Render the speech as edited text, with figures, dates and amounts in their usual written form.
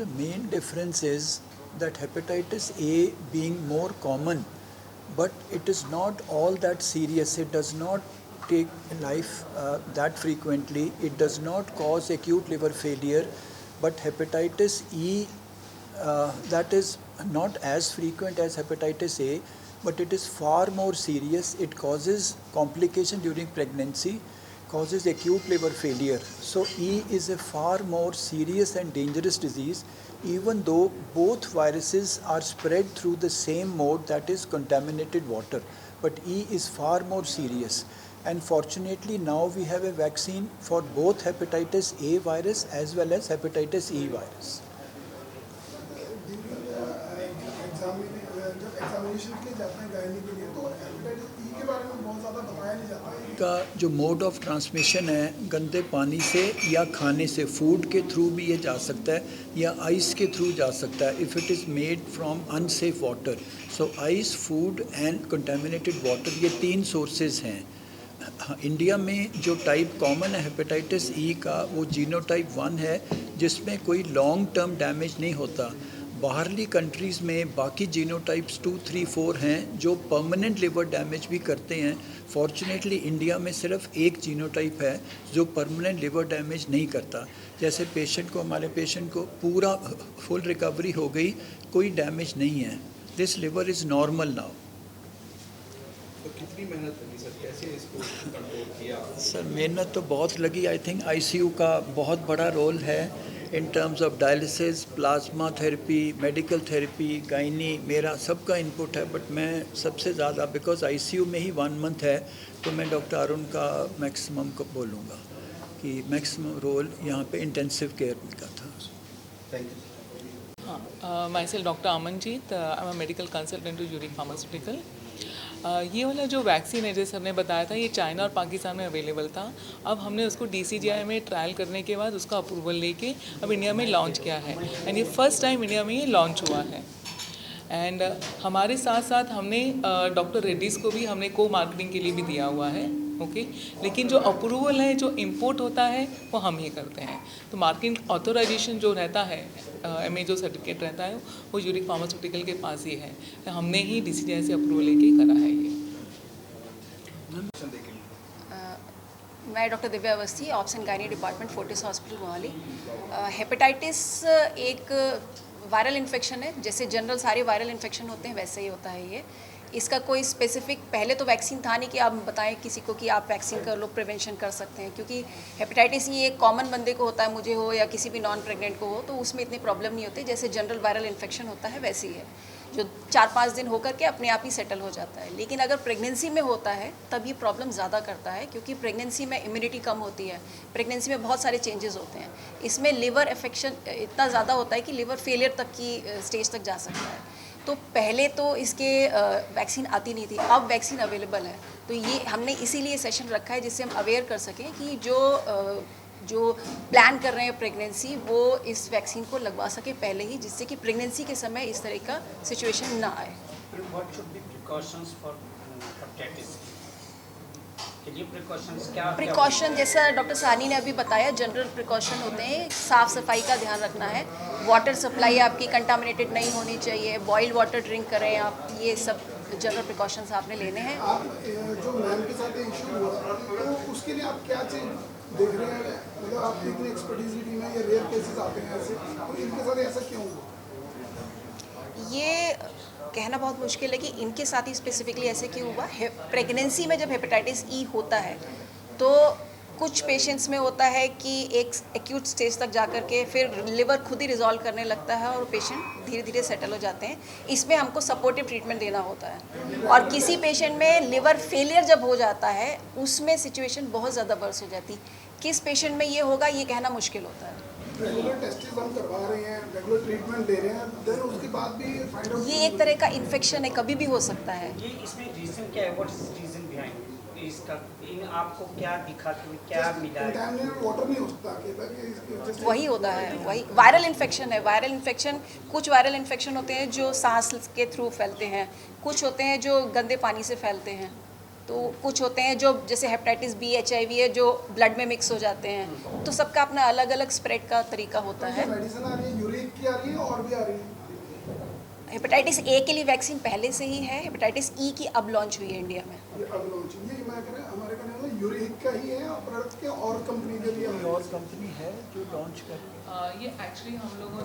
the main difference is that hepatitis A being more common, but it is not all that serious. It does not take life that frequently. It does not cause acute liver failure, but hepatitis E, that is not as frequent as hepatitis A, but it is far more serious. It causes complication during pregnancy, causes acute liver failure. So E is a far more serious and dangerous disease, even though both viruses are spread through the same mode, that is contaminated water. But E is far more serious. And fortunately now we have a vaccine for both hepatitis A virus as well as hepatitis E virus. का जो mode of transmission है, गंदे पानी से या खाने से, food के थ्रू भी ये जा सकता है या आइस के थ्रू जा सकता है if it is made from unsafe water. So ice, food and contaminated water, ये 3 सोर्सेज हैं. इंडिया में जो टाइप कॉमन है हेपेटाइटिस ई का, वो जीनोटाइप 1 है, जिसमें कोई लॉन्ग टर्म डैमेज नहीं होता. बाहरली कंट्रीज़ में बाकी जीनोटाइप्स 2, 3, 4 हैं जो परमानेंट लिवर डैमेज भी करते हैं. फॉर्चुनेटली इंडिया में सिर्फ एक जीनोटाइप है जो परमानेंट लिवर डैमेज नहीं करता. जैसे हमारे पेशेंट को पूरा फुल रिकवरी हो गई, कोई डैमेज नहीं है. This liver is normal now. तो कितनी मेहनत लगी सर, कैसे इसको कंट्रोल किया? सर मेहनत तो बहुत लगी. आई थिंक आईसीयू का बहुत बड़ा रोल है in terms of dialysis, plasma therapy, medical therapy, gynae, मेरा सबका इनपुट है. बट मैं सबसे ज़्यादा, बिकॉज आईसीयू में ही 1 मंथ है, तो मैं डॉक्टर अरुण का मैक्सिमम को बोलूँगा कि मैक्सिमम रोल यहाँ पे इंटेंसिव केयर का था. Thank you. हाँ, myself doctor Amanjeet, I am medical consultant to Uric pharmaceutical. ये वाला जो वैक्सीन है, जैसे हमने बताया था, ये चाइना और पाकिस्तान में अवेलेबल था. अब हमने उसको DCGI में ट्रायल करने के बाद उसका अप्रूवल लेके अब इंडिया में लॉन्च किया है. एंड ये फर्स्ट टाइम इंडिया में ये लॉन्च हुआ है. एंड हमारे साथ साथ हमने डॉक्टर रेड्डीज़ को भी हमने को मार्केटिंग के लिए भी दिया हुआ है. ओके, लेकिन जो अप्रूवल है, जो इंपोर्ट होता है, वो हम ही करते हैं. तो मार्केटिंग ऑथोराइजेशन जो रहता है, MA जो सर्टिफिकेट रहता है, वो यूरिक फार्मास्यूटिकल के पास ही है. हमने ही DCGI से अप्रूवल लेके करा है ये. मैं doctor Divya Awasthi, ops and gynae department, Fortis hospital Mohali. Hepatitis एक वायरल इन्फेक्शन है. जैसे जनरल सारे वायरल इन्फेक्शन होते हैं वैसे ही होता है ये. इसका कोई स्पेसिफिक पहले तो वैक्सीन था नहीं कि आप बताएं किसी को कि आप वैक्सीन कर लो, प्रिवेंशन कर सकते हैं, क्योंकि हेपेटाइटिस ये एक कॉमन बंदे को होता है, मुझे हो या किसी भी नॉन प्रेग्नेंट को हो, तो उसमें इतनी प्रॉब्लम नहीं होती. जैसे जनरल वायरल इन्फेक्शन होता है वैसे ही है, जो 4-5 दिन होकर के अपने आप ही सेटल हो जाता है. लेकिन अगर प्रेगनेंसी में होता है तब ये प्रॉब्लम ज़्यादा करता है, क्योंकि प्रेगनेंसी में इम्यूनिटी कम होती है. प्रेगनेंसी में बहुत सारे चेंजेस होते हैं. इसमें लिवर अफेक्शन इतना ज़्यादा होता है कि लिवर फेलियर तक की स्टेज तक जा सकता है. तो पहले तो इसके वैक्सीन आती नहीं थी, अब वैक्सीन अवेलेबल है. तो ये हमने इसीलिए सेशन रखा है जिससे हम अवेयर कर सकें कि जो प्लान कर रहे हैं प्रेगनेंसी, वो इस वैक्सीन को लगवा सके पहले ही, जिससे कि प्रेगनेंसी के समय इस तरह का सिचुएशन ना आए. What should be precautions for hepatitis? Precaution जैसा डॉक्टर सानी ने अभी बताया, जनरल प्रिकॉशन होते हैं. साफ़ सफाई का ध्यान रखना है, वाटर सप्लाई आपकी कंटामिनेटेड नहीं होनी चाहिए, बॉइल्ड वाटर ड्रिंक करें आप. ये सब जनरल प्रिकॉशंस आपने लेने हैं. आप जो मैम के साथ इशू हुआ तो उसके लिए आप क्या चीज़ देख रहे हैं? मतलब आप इतनी एक्सपर्टीज की टीम है, ये रेयर केसेस आते हैं ऐसे, तो इनके साथ ऐसा क्यों हुआ? ये कहना बहुत मुश्किल है कि इनके साथ ही स्पेसिफिकली ऐसे क्यों हुआ है. प्रेगनेंसी में जब हेपेटाइटिस ई होता है तो कुछ पेशेंट्स में होता है कि एक एक्यूट स्टेज तक जाकर के फिर लिवर खुद ही रिजॉल्व करने लगता है और पेशेंट धीरे धीरे सेटल हो जाते हैं. इसमें हमको सपोर्टिव ट्रीटमेंट देना होता है. और किसी पेशेंट में लिवर फेलियर जब हो जाता है, उसमें सिचुएशन बहुत ज़्यादा वर्स हो जाती. किस पेशेंट में ये होगा ये कहना मुश्किल होता है. रेगुलर टेस्ट्स हम करवा रहे हैं, रेगुलर ट्रीटमेंट दे रहे हैं, देन उसके बाद भी फाइंड आउट, ये एक तरह का इन्फेक्शन है, कभी भी हो सकता है. ये इसमें रीजन क्या है? व्हाट इज रीजन बिहाइंड इसका? इन आपको क्या दिखा कि क्या मिला है? कंटामिनेटेड वाटर नहीं हो सकता कि वही होता है, वही वायरल इन्फेक्शन है. वायरल इन्फेक्शन, कुछ वायरल इन्फेक्शन होते हैं जो सांस के थ्रू फैलते हैं, कुछ होते हैं जो गंदे पानी से फैलते हैं, तो कुछ होते हैं जो जैसे हेपेटाइटिस बी, HIV है, जो ब्लड में मिक्स हो जाते हैं. तो सबका अपना अलग अलग स्प्रेड का तरीका होता है. मेडिसिन आ रही है यूरिक की आ हेपेटाइटिस ए के लिए वैक्सीन पहले से ही है, हेपेटाइटिस ई की अब लॉन्च हुई है इंडिया में। ये अब लॉन्च ये मैं कह रहा हमारे कहने वाला यूरिक का ही है और प्रोडक्ट के और कंपनी के भी कोई और कंपनी है जो लॉन्च कर ये एक्चुअली हम लोगों